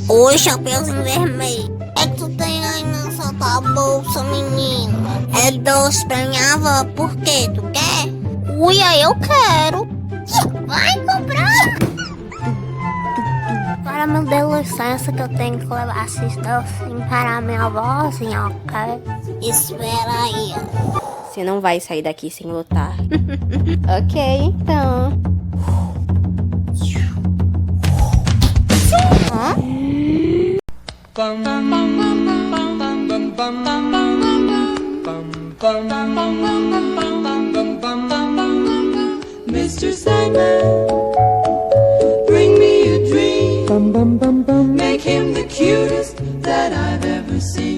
Oi, Chapeuzinho vermelho. É que tu tem aí nessa tua bolsa, menina. É doce pra minha avó. Por quê? Tu quer? Ui, aí eu quero. Vai comprar. Agora me dê licença que eu tenho que levar esses docinhos para a minha avózinha, ok? Espera aí. Você não vai sair daqui sem lutar. Ok, então. Hã? Mr. Sandman, bring me a dream. Make him the cutest that I've ever seen.